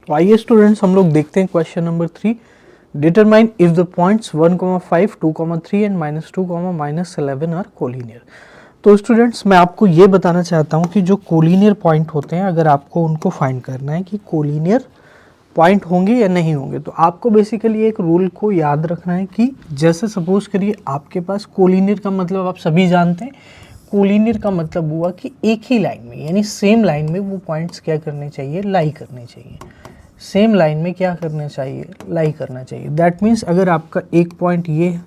तो आइए स्टूडेंट्स हम लोग देखते हैं question number 3। Determine if the points 1,5, 2,3 and -2, -11 are collinear. तो स्टूडेंट्स मैं आपको ये बताना चाहता हूँ कि जो कोलिनियर पॉइंट होते हैं, अगर आपको उनको फाइंड करना है कि कोलिनियर पॉइंट होंगे या नहीं होंगे, तो आपको बेसिकली एक रूल को याद रखना है कि जैसे सपोज करिए आपके पास कोलिनियर का मतलब आप सभी जानते हैं, कोलिनियर का मतलब हुआ कि एक ही लाइन में यानी सेम लाइन में वो पॉइंट्स क्या करने चाहिए, लाई करने चाहिए। सेम लाइन में क्या करना चाहिए, लाई करना चाहिए। दैट मीन्स अगर आपका एक पॉइंट ये है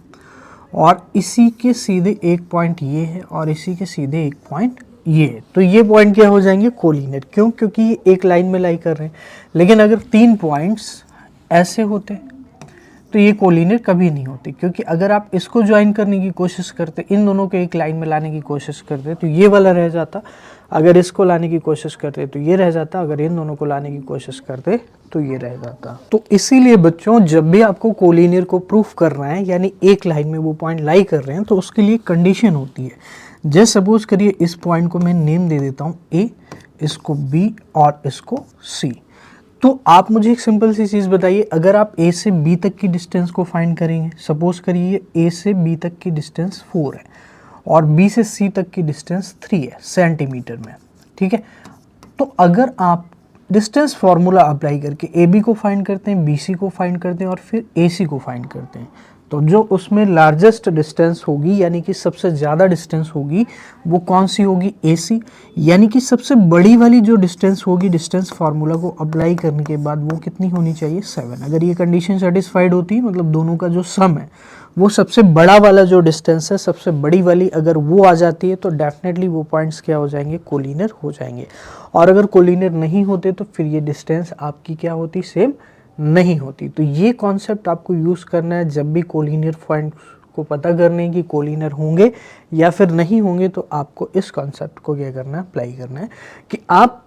और इसी के सीधे एक पॉइंट ये है और इसी के सीधे एक पॉइंट ये है, तो ये पॉइंट क्या हो जाएंगे, कोलिनियर। क्यों? क्योंकि ये एक लाइन में लाई कर रहे हैं। लेकिन अगर तीन पॉइंट्स ऐसे होते तो ये कोलिनियर कभी नहीं होती, क्योंकि अगर आप इसको ज्वाइन करने की कोशिश करते, इन दोनों को एक लाइन में लाने की कोशिश करते, तो ये वाला रह जाता। अगर इसको लाने की कोशिश करते तो ये रह जाता। अगर इन दोनों को लाने की कोशिश करते तो ये रह जाता। तो इसीलिए बच्चों, जब भी आपको कोलिनियर को प्रूफ करना है यानी एक लाइन में वो पॉइंट लाई कर रहे हैं, तो उसके लिए कंडीशन होती है। जैसे सपोज करिए इस पॉइंट को मैं नेम दे देता हूँ ए, इसको बी और इसको सी। तो आप मुझे एक सिंपल सी चीज़ बताइए, अगर आप ए से बी तक की डिस्टेंस को फाइंड करेंगे, सपोज करिए ए से बी तक की डिस्टेंस 4 है और बी से सी तक की डिस्टेंस 3 है सेंटीमीटर में, ठीक है। तो अगर आप डिस्टेंस फार्मूला अप्लाई करके ए बी को फाइंड करते हैं, बी सी को फाइंड करते हैं और फिर ए सी को फाइंड करते हैं, तो जो उसमें लार्जेस्ट डिस्टेंस होगी यानी कि सबसे ज़्यादा डिस्टेंस होगी वो कौन सी होगी, ए सी। यानी कि सबसे बड़ी वाली जो डिस्टेंस होगी, डिस्टेंस फार्मूला को अप्लाई करने के बाद वो कितनी होनी चाहिए, 7। अगर ये कंडीशन सेटिस्फाइड होती है, मतलब दोनों का जो सम है वो सबसे बड़ा वाला जो डिस्टेंस है, सबसे बड़ी वाली अगर वो आ जाती है, तो डेफिनेटली वो पॉइंट्स क्या हो जाएंगे, कोलिनियर हो जाएंगे। और अगर कोलिनियर नहीं होते तो फिर ये डिस्टेंस आपकी क्या होती, सेम नहीं होती। तो ये कॉन्सेप्ट आपको यूज़ करना है जब भी कोलिनियर पॉइंट को पता करने की कोलिनियर होंगे या फिर नहीं होंगे, तो आपको इस कॉन्सेप्ट को क्या करना है, अप्लाई करना है कि आप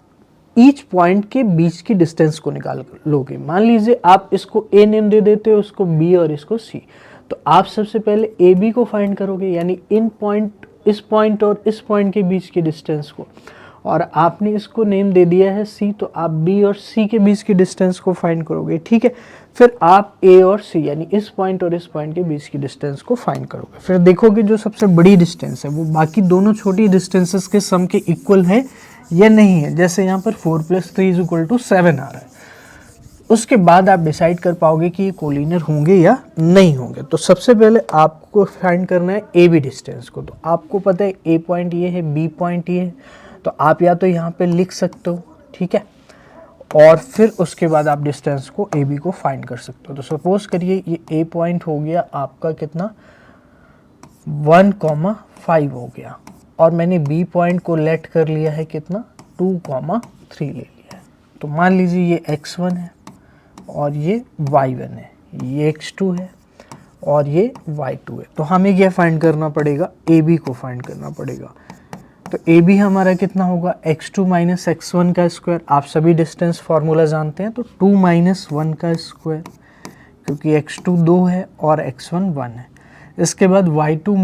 ईच पॉइंट के बीच की डिस्टेंस को निकाल लोगे। मान लीजिए आप इसको ए नेम दे देते हो, इसको बी और इसको सी, तो आप सबसे पहले ए बी को फाइंड करोगे यानी इन पॉइंट, इस पॉइंट और इस पॉइंट के बीच की डिस्टेंस को, और आपने इसको नेम दे दिया है सी, तो आप बी और सी के बीच की डिस्टेंस को फाइंड करोगे, ठीक है। फिर आप ए और सी यानी इस पॉइंट और इस पॉइंट के बीच की डिस्टेंस को फाइंड करोगे। फिर देखोगे जो सबसे बड़ी डिस्टेंस है वो बाकी दोनों छोटी डिस्टेंसेस के सम के इक्वल है या नहीं है। जैसे यहाँ पर 4 + 3 = 7 आ रहा है। उसके बाद आप डिसाइड कर पाओगे कि ये कोलिनियर होंगे या नहीं होंगे। तो सबसे पहले आपको फाइंड करना है ए बी डिस्टेंस को। तो आपको पता है ए पॉइंट ये है, बी पॉइंट ये है, तो आप या तो यहाँ पे लिख सकते हो, ठीक है, और फिर उसके बाद आप डिस्टेंस को ए बी को फाइंड कर सकते हो। तो सपोज करिए ये ए पॉइंट हो गया आपका कितना, 1,5 हो गया, और मैंने बी पॉइंट को लेट कर लिया है कितना, 2,3 ले लिया है। तो मान लीजिए ये x1 है और ये y1 है, ये x2 है और ये y2 है। तो हमें क्या फाइंड करना पड़ेगा, ए बी को फाइंड करना पड़ेगा। तो ए बी हमारा कितना होगा, x2 - x1 का स्क्वायर। आप सभी डिस्टेंस फार्मूला जानते हैं, तो 2 - 1 का स्क्वायर, क्योंकि x2 2 है और x1 1 है। इसके बाद y2 -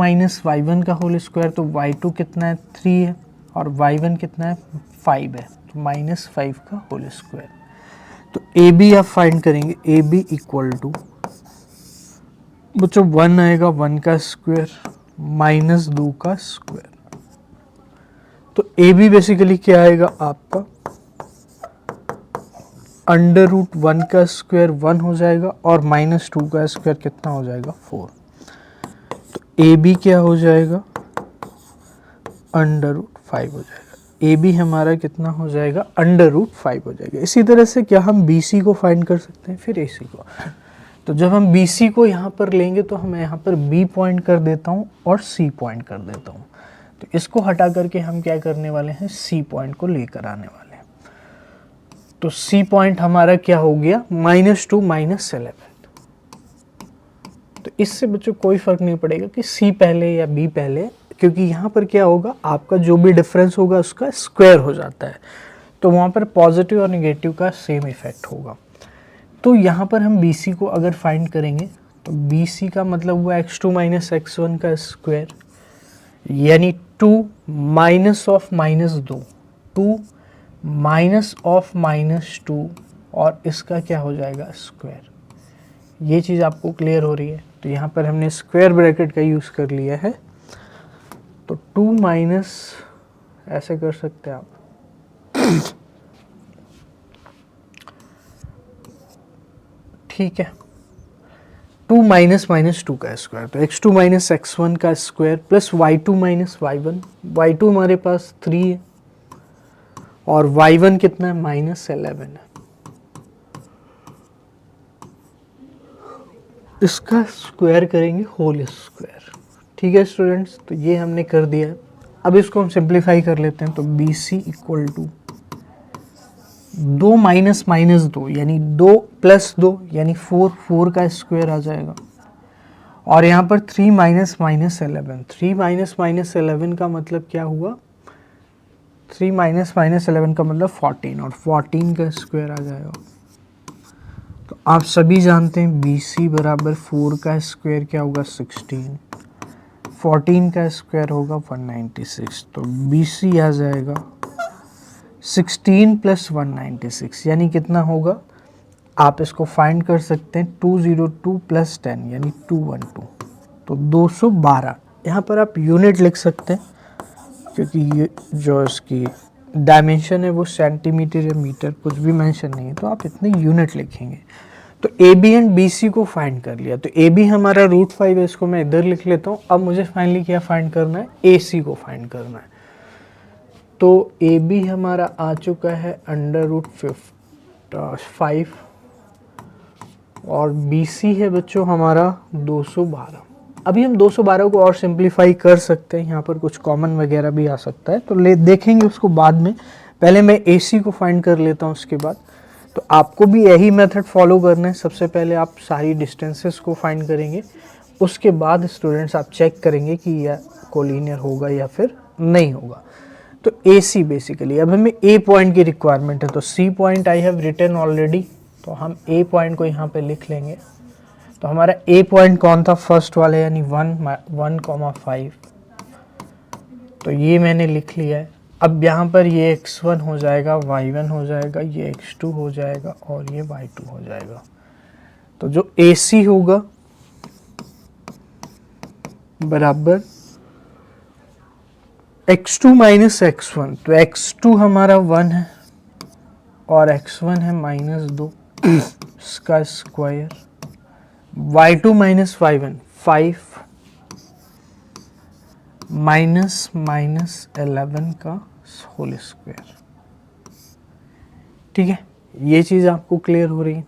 y1 का होल स्क्वायर, तो y2 कितना है, 3 है, और y1 कितना है, 5 है, तो -5 का होल स्क्वायर। तो ए बी आप फाइंड करेंगे, ए बी इक्वल टू बच्चों 1 आएगा, 1 का स्क्वायर -2 का स्क्वायर। तो ए बी बेसिकली क्या आएगा आपका, √1 का स्क्वायर 1 हो जाएगा और -2 का स्क्वायर कितना हो जाएगा, 4। तो ए बी क्या हो जाएगा, √5 हो जाएगा। ए बी हमारा कितना हो जाएगा, √5 हो जाएगा। इसी तरह से क्या हम बी सी को फाइंड कर सकते हैं, फिर ए सी को। तो जब हम बी सी को यहाँ पर लेंगे तो मैं यहाँ पर बी पॉइंट कर देता हूँ और सी पॉइंट कर देता हूँ। तो इसको हटा करके हम क्या करने वाले हैं, सी पॉइंट को लेकर आने वाले हैं। तो सी पॉइंट हमारा क्या हो गया, -2 - 11। तो इससे बच्चों कोई फर्क नहीं पड़ेगा कि सी पहले या बी पहले, क्योंकि यहाँ पर क्या होगा, आपका जो भी डिफरेंस होगा उसका स्क्वायर हो जाता है, तो वहाँ पर पॉजिटिव और निगेटिव का सेम इफेक्ट होगा। तो यहाँ पर हम बी सी को अगर फाइंड करेंगे, तो बी सी का मतलब हुआ x2 - x1 का स्क्वायर, यानी 2 - (-2), 2 - (-2), और इसका क्या हो जाएगा स्क्वायर। ये चीज़ आपको क्लियर हो रही है। तो यहाँ पर हमने स्क्वायर ब्रैकेट का यूज़ कर लिया है। तो 2 माइनस ऐसे कर सकते हैं आप, ठीक है, 2 माइनस माइनस 2 का स्क्वायर, तो x2 माइनस x1 का square plus y2 minus y1। y2 हमारे पास 3 है और y1 कितना है, -11 है। इसका स्क्वायर करेंगे होल स्क्वायर। ठीक है स्टूडेंट्स, तो ये हमने कर दिया है। अब इसको हम सिंप्लीफाई कर लेते हैं। तो B C equal to 2 minus minus 2 यानी 2 प्लस 2 यानी 4, 4 का स्क्वायर आ जाएगा। और यहाँ पर 3 माइनस माइनस 11, 3 माइनस माइनस 11 का मतलब क्या हुआ, 3 माइनस माइनस 11 का मतलब 14 और 14 का स्क्वायर आ जाएगा। तो आप सभी जानते हैं बी सी बराबर 4 का स्क्वायर क्या होगा 16, 14 का स्क्वायर होगा 196। तो बी सी आ जाएगा 16 प्लस 196 यानी कितना होगा, आप इसको फाइंड कर सकते हैं 202 प्लस 10 यानी 212। तो 212, यहाँ पर आप यूनिट लिख सकते हैं क्योंकि ये जो इसकी डायमेंशन है वो सेंटीमीटर या मीटर कुछ भी मेंशन नहीं है, तो आप इतने यूनिट लिखेंगे। तो A B and B C को फाइंड कर लिया। तो ए बी हमारा √5 है, इसको मैं इधर लिख लेता हूँ। अब मुझे फाइनली क्या फाइंड करना है, ए सी को फाइंड करना है। तो ए बी हमारा आ चुका है √5 और बी सी है बच्चों हमारा 212। अभी हम 212 को और सिंप्लीफाई कर सकते हैं, यहाँ पर कुछ कॉमन वगैरह भी आ सकता है, तो ले देखेंगे उसको बाद में। पहले मैं ए सी को फाइंड कर लेता हूँ उसके बाद। तो आपको भी यही मेथड फॉलो करना है। सबसे पहले आप सारी डिस्टेंसेस को फाइंड करेंगे, उसके बाद स्टूडेंट्स आप चेक करेंगे कि यह कोलिनियर होगा या फिर नहीं होगा। तो ए सी बेसिकली, अब हमें ए पॉइंट की रिक्वायरमेंट है। तो C point I have written already, तो हम ए पॉइंट को यहाँ पे लिख लेंगे। तो हमारा ए पॉइंट कौन था, फर्स्ट वाले यानी 1,5। तो ये मैंने लिख लिया है। अब यहाँ पर ये x1 हो जाएगा, y1 हो जाएगा, ये x2 हो जाएगा और ये y2 हो जाएगा। तो जो AC होगा बराबर x2 माइनस x1, तो x2 हमारा 1 है और x1 है -2 इसका square, y2 minus y1 5 minus 11 का होल स्क्वायर। ठीक है, ये चीज़ आपको क्लियर हो रही है,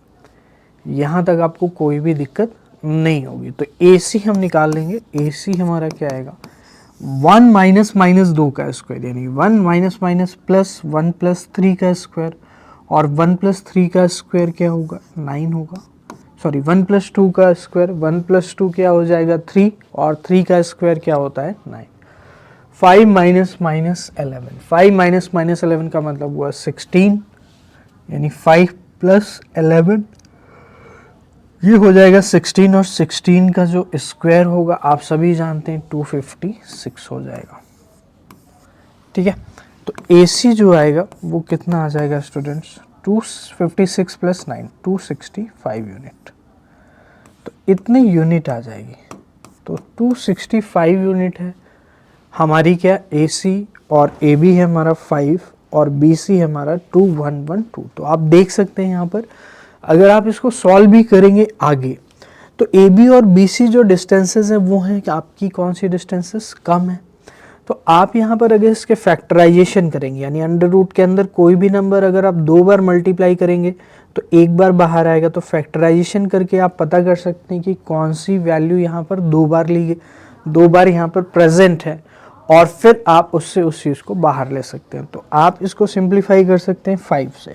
यहाँ तक आपको कोई भी दिक्कत नहीं होगी। तो AC हम निकाल लेंगे। AC हमारा क्या आएगा, 1 माइनस माइनस 2 का स्क्वायर यानी 1 माइनस माइनस प्लस 1 प्लस 3 का स्क्वायर, और 1 प्लस 3 का स्क्वायर क्या होगा, 9 होगा। सॉरी 1 प्लस 2 का स्क्वायर, 1 प्लस 2 क्या हो जाएगा 3, और 3 का स्क्वायर क्या होता है 9। 5 माइनस माइनस 11, 5 माइनस माइनस 11 का मतलब हुआ 16 यानी 5 प्लस 11 ये हो जाएगा 16, और 16 का जो स्क्वायर होगा आप सभी जानते हैं 256 हो जाएगा। ठीक है, तो AC जो आएगा वो कितना आ जाएगा स्टूडेंट्स, 256 प्लस 9 265 यूनिट। तो इतने यूनिट आ जाएगी। तो 265 यूनिट है हमारी क्या AC, और AB है हमारा 5 और BC है हमारा 2112। तो आप देख सकते हैं यहाँ पर अगर आप इसको सॉल्व भी करेंगे आगे, तो AB और BC जो डिस्टेंसेस हैं वो हैं कि आपकी कौन सी डिस्टेंसेस कम है। तो आप यहाँ पर अगर इसके फैक्टराइजेशन करेंगे यानी अंडर रूट के अंदर कोई भी नंबर अगर आप 2 बार मल्टीप्लाई करेंगे तो 1 बार बाहर आएगा। तो फैक्टराइजेशन करके आप पता कर सकते हैं कि कौन सी वैल्यू यहाँ पर 2 बार ली गई, 2 बार यहाँ पर प्रेजेंट है, और फिर आप उससे उस चीज़ को बाहर ले सकते हैं। तो आप इसको सिंप्लीफाई कर सकते हैं 5 से।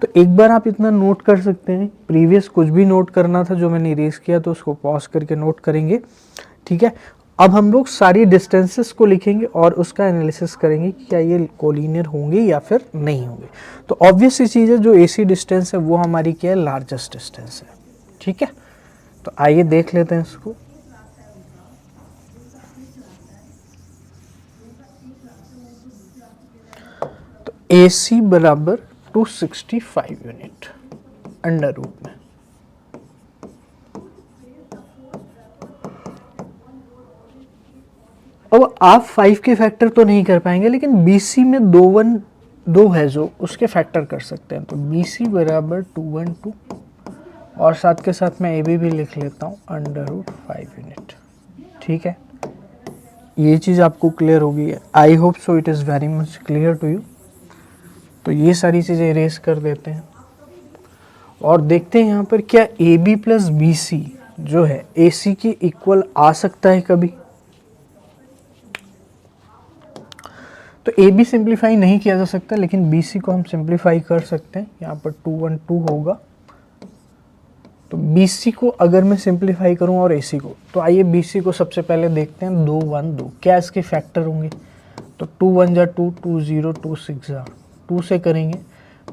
तो एक बार आप इतना नोट कर सकते हैं, प्रीवियस कुछ भी नोट करना था जो मैंने इरेज किया तो उसको पॉज करके नोट करेंगे। ठीक है, अब हम लोग सारी डिस्टेंसेस को लिखेंगे और उसका एनालिसिस करेंगे कि क्या ये कोलिनियर होंगे या फिर नहीं होंगे। तो ऑब्वियस सी चीज़ है जो AC डिस्टेंस है वो हमारी क्या है, लार्जेस्ट डिस्टेंस है। ठीक है, तो आइए देख लेते हैं इसको। तो AC बराबर 265 यूनिट। अंडर रूट में। अब आप 5 के फैक्टर तो नहीं कर पाएंगे, लेकिन BC में 2 है जो उसके फैक्टर कर सकते हैं। तो BC बराबर 212 और साथ के साथ मैं AB भी लिख लेता हूँ अंडर रूट 5 यूनिट। ठीक है, ये चीज़ आपको क्लियर होगी। I hope so it is very much clear to you. तो ये सारी चीज़ें इरेज कर देते हैं और देखते हैं यहाँ पर क्या AB प्लस BC जो है AC के इक्वल आ सकता है कभी। तो AB सिंप्लीफाई नहीं किया जा सकता, लेकिन BC को हम सिंप्लीफाई कर सकते हैं। यहाँ पर 212 होगा। तो BC को अगर मैं सिंप्लीफाई करूं और AC को, तो आइए BC को सबसे पहले देखते हैं। 212 क्या इसके फैक्टर होंगे? तो 2 1 जा 2, 2 0, 2 6 जा 2 से करेंगे,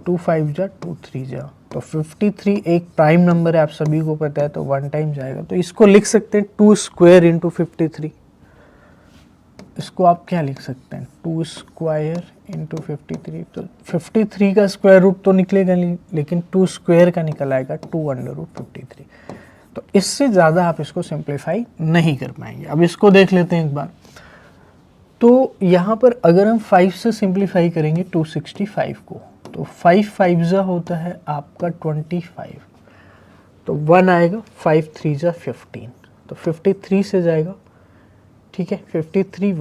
2 5 जा 2 3 जा। तो 53 एक प्राइम नंबर है, आप सभी को पता है, तो 1 टाइम जाएगा। तो इसको लिख सकते हैं 2 स्क्वायर इंटू 53। इसको आप क्या लिख सकते हैं? 2 स्क्वायर इंटू 53। तो 53 का स्क्वायर रूट तो निकलेगा नहीं, लेकिन 2 स्क्वायर का निकल आएगा 2 अंडर रूट 53। तो इससे ज़्यादा आप इसको सिंप्लीफाई नहीं कर पाएंगे। अब इसको देख लेते हैं एक बार। तो यहाँ पर अगर हम 5 से सिंप्लीफाई करेंगे 265 को, तो 5 5 जा होता है आपका 25। तो 1 आएगा, 5 3 जा 15, तो 53 से जाएगा। ठीक है, 53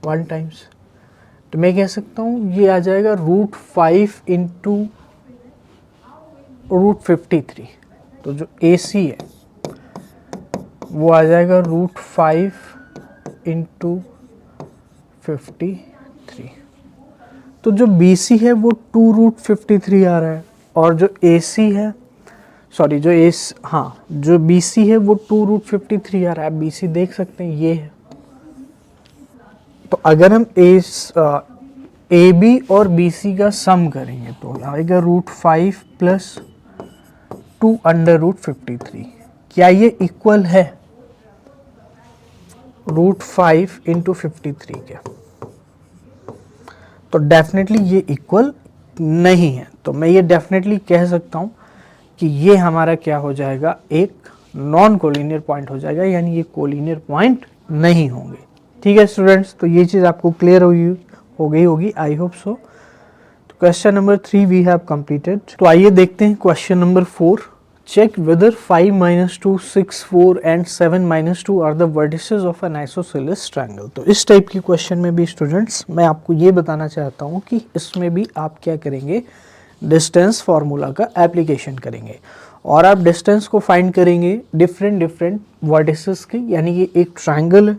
1 टाइम्स। तो मैं कह सकता हूँ ये आ जाएगा रूट 5 इंटू रूट 53। तो जो AC है वो आ जाएगा रूट 5 इंटू 53। तो जो BC है वो 2 रूट 53 आ रहा है, और जो AC है, सॉरी जो BC है वो 2 रूट 53 आ रहा है। BC देख सकते हैं ये है। तो अगर हम AB और BC का सम करेंगे तो आएगा रूट 5 प्लस 2 अंडर रूट 53। क्या ये इक्वल है रूट 5 इंटू 53 के? तो डेफिनेटली ये इक्वल नहीं है। तो मैं ये डेफिनेटली कह सकता हूँ कि ये हमारा क्या हो जाएगा, एक नॉन कोलिनियर पॉइंट हो जाएगा, यानी ये कोलिनियर पॉइंट नहीं होंगे। ठीक है स्टूडेंट्स, तो ये चीज़ आपको क्लियर हो गई होगी, आई होप सो। तो question number 3 we have completed. तो आइए देखते हैं question number 4। Check whether 5 - 2 6 4 and 7 - 2 are the vertices of an isosceles triangle. तो इस टाइप की क्वेश्चन में भी स्टूडेंट्स मैं आपको ये बताना चाहता हूँ कि इसमें भी आप क्या करेंगे, डिस्टेंस फार्मूला का एप्लीकेशन करेंगे और आप डिस्टेंस को फाइंड करेंगे डिफरेंट वर्टिसेस के। यानी ये एक ट्रायंगल है,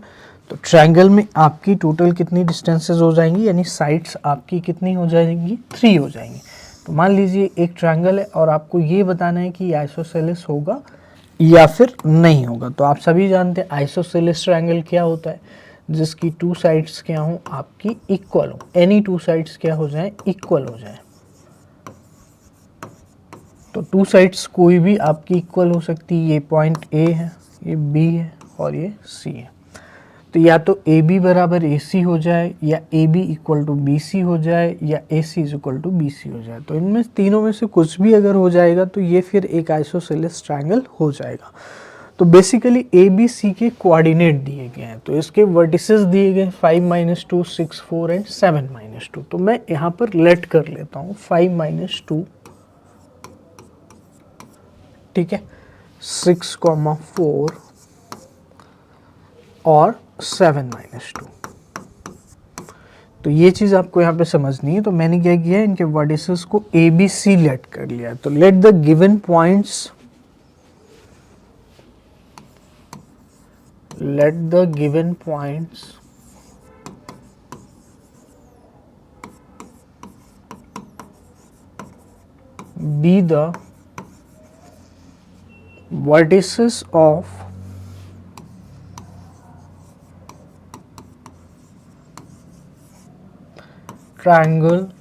तो ट्रायंगल में आपकी टोटल कितनी डिस्टेंसेस हो जाएंगी, यानी साइड्स आपकी कितनी हो जाएंगी, 3 हो जाएंगी। तो मान लीजिए एक ट्रायंगल है और आपको ये बताना है कि आइसोसेलेस होगा या फिर नहीं होगा। तो आप सभी जानते हैं आइसोसेलेस ट्रायंगल क्या होता है, जिसकी 2 साइड्स क्या हो आपकी इक्वल हो, एनी 2 साइड्स क्या हो जाए, इक्वल हो जाए। तो 2 साइड्स कोई भी आपकी इक्वल हो सकती है। ये पॉइंट A है, ये B है और ये C है। तो या तो AB बराबर AC हो जाए, या AB इक्वल टू BC हो जाए, या AC is equal to BC हो जाए। तो इनमें तीनों में से कुछ भी अगर हो जाएगा तो ये फिर एक आइसोसेलेस ट्रायंगल हो जाएगा। तो बेसिकली ABC के कोऑर्डिनेट दिए गए हैं, तो इसके वर्टिसेस दिए गए 5 - 2 6 4 एंड 7 - 2। तो मैं यहाँ पर लेट कर लेता हूँ 5 - 2, ठीक है, 6, 4 और 7 - 2। तो ये चीज़ आपको यहाँ पे समझनी है। तो मैंने क्या किया है, इनके वर्टिसेस को ABC लेट कर लिया। तो let the given points be the vertices of triangle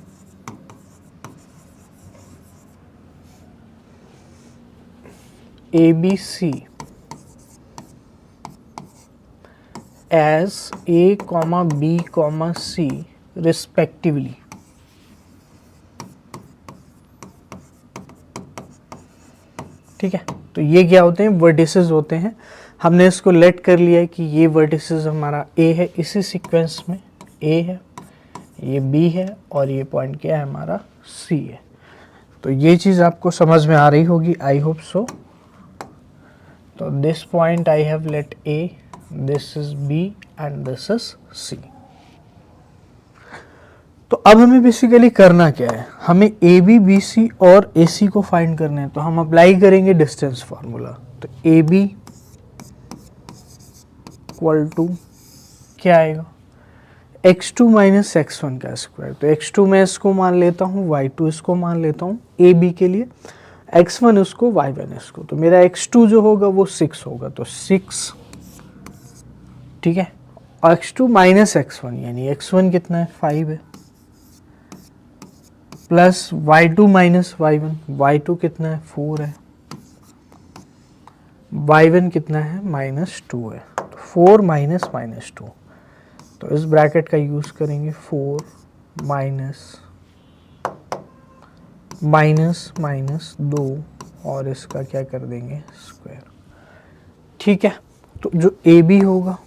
ABC as A, B, C respectively। ठीक है। तो ये क्या होते हैं, वर्टिसेस होते हैं। हमने इसको लेट कर लिया है कि ये वर्टिसेस हमारा ए है, इसी सीक्वेंस में ए है, ये बी है और ये पॉइंट क्या है हमारा सी है। तो ये चीज़ आपको समझ में आ रही होगी, आई होप सो। तो this point I have let A, this is B and this is C. तो अब हमें बेसिकली करना क्या है, हमें ए बी बी सी और ए सी को फाइंड करना है। तो हम अप्लाई करेंगे डिस्टेंस फार्मूला। तो ए बी इक्वल टू क्या आएगा, x2 माइनस x1 का स्क्वायर। तो x2 मैं इसको मान लेता हूँ, y2 इसको मान लेता हूँ ए बी के लिए, x1 इसको, y1 इसको। तो मेरा x2 जो होगा वो 6 होगा, तो 6, ठीक है। और x2 माइनस x1 यानी x1 कितना है 5 है, plus y2 minus y1, y2 कितना है 4 है, y1 कितना है -2 है। तो 4 माइनस -2, तो इस ब्रैकेट का यूज करेंगे, 4 माइनस माइनस माइनस 2 और इसका क्या कर देंगे स्क्वायर, ठीक है। तो जो ए बी होगा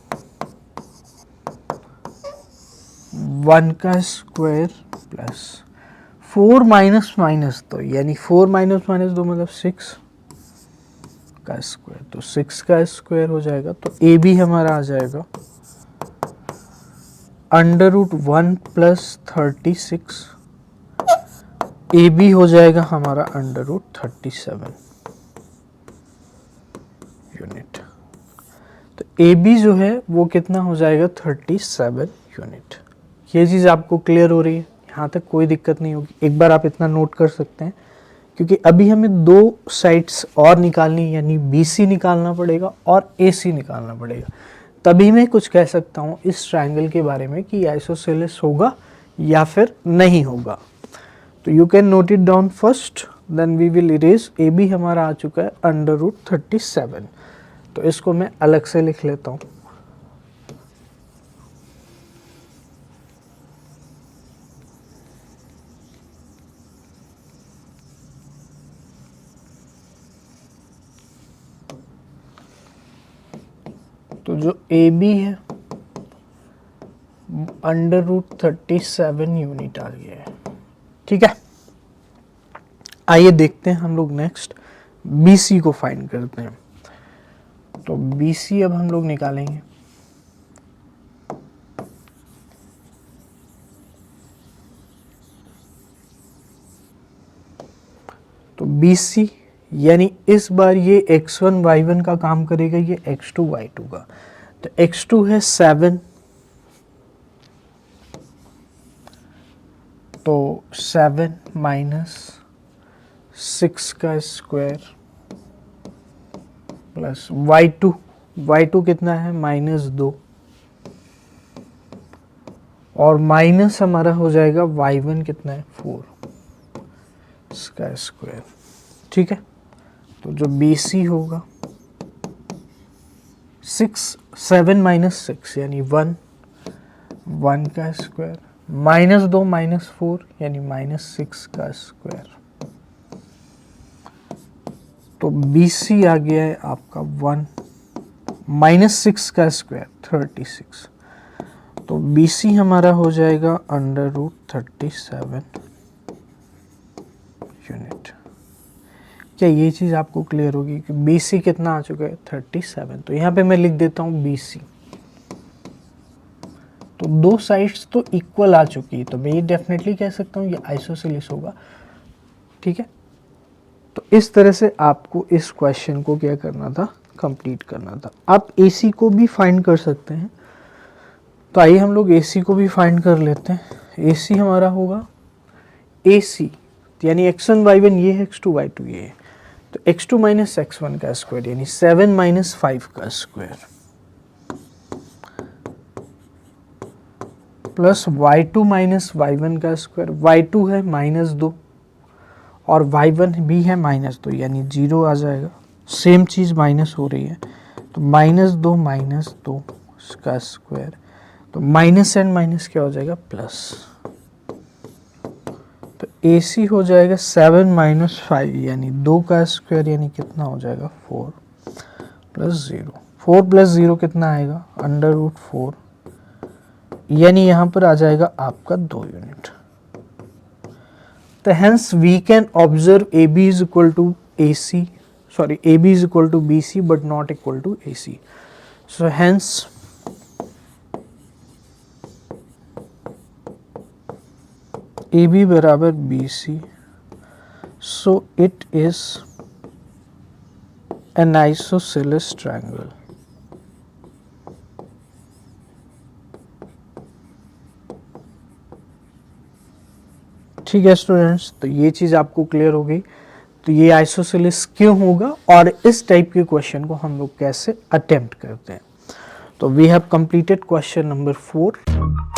1 का स्क्वायर प्लस 4 माइनस माइनस 2 यानी 4 माइनस माइनस 2 मतलब 6 का स्क्वायर। तो 6 का स्क्वायर हो जाएगा। तो ए बी हमारा आ जाएगा √1 प्लस 36, ए बी हो जाएगा हमारा √37 यूनिट। तो ए बी जो है वो कितना हो जाएगा 37 यूनिट। ये चीज़ आपको क्लियर हो रही है, यहाँ तक कोई दिक्कत नहीं होगी। एक बार आप इतना नोट कर सकते हैं, क्योंकि अभी हमें दो साइड्स और निकालनी, यानी बी सी निकालना पड़ेगा और ए सी निकालना पड़ेगा, तभी मैं कुछ कह सकता हूँ इस ट्रायंगल के बारे में कि आइसोसेलेस होगा या फिर नहीं होगा। तो you can note it down first, then we will erase. A B हमारा आ चुका है √37, तो इसको मैं अलग से लिख लेता हूँ। तो जो ए बी है √37 यूनिट आ गया है, ठीक है। आइए देखते हैं हम लोग नेक्स्ट बी सी को फाइंड करते हैं। तो बी सी अब हम लोग निकालेंगे। तो बी सी यानी इस बार ये x1 y1 का काम करेगा, ये x2 y2 का। तो x2 है 7, तो 7 माइनस 6 का स्क्वायर प्लस y2 कितना है -2, और माइनस हमारा हो जाएगा y1 कितना है 4 इसका स्क्वायर, ठीक है। तो जो BC होगा 7 माइनस 6 यानी 1 का स्क्वायर, -2 -4 यानी -6 का स्क्वायर। तो BC आ गया है आपका 1 -6 का स्क्वायर 36। तो BC हमारा हो जाएगा √37 यूनिट। क्या ये चीज़ आपको क्लियर होगी कि BC कितना आ चुका है 37। तो यहाँ पे मैं लिख देता हूँ BC। तो दो साइड्स तो इक्वल आ चुकी है, तो मैं ये डेफिनेटली कह सकता हूँ ये आइसोसेलेस होगा, ठीक है। तो इस तरह से आपको इस क्वेश्चन को क्या करना था, कंप्लीट करना था। आप AC को भी फाइंड कर सकते हैं। तो आइए हम लोग AC को भी फाइंड कर लेते हैं। AC हमारा होगा AC यानी x1 y1 ये है, x2 y2 ये है। तो x2 माइनस x1 का स्क्वायर यानी 7 माइनस 5 का square plus y2 minus y1 का स्क्वायर। y2 है -2 और y1 भी है -2 यानी 0 आ जाएगा। सेम चीज़ माइनस हो रही है, तो -2 का स्क्वायर। तो माइनस एंड माइनस क्या हो जाएगा प्लस। तो AC हो जाएगा 7 माइनस 5 यानी 2 का स्क्वायर यानी कितना हो जाएगा 4 प्लस 0। 4 प्लस 0 कितना आएगा अंडर रूट 4 यानी यहाँ पर आ जाएगा आपका 2 यूनिट। तो hence we can observe AB is equal to AC, sorry AB is equal to BC but not equal to AC. So hence AB बराबर BC, so it is an isosceles triangle. ठीक है students, तो ये चीज़ आपको clear हो गई। तो ये आइसोसेलेस क्यों होगा और इस टाइप के क्वेश्चन को हम लोग कैसे अटेम्प्ट करते हैं। तो we have completed question number 4।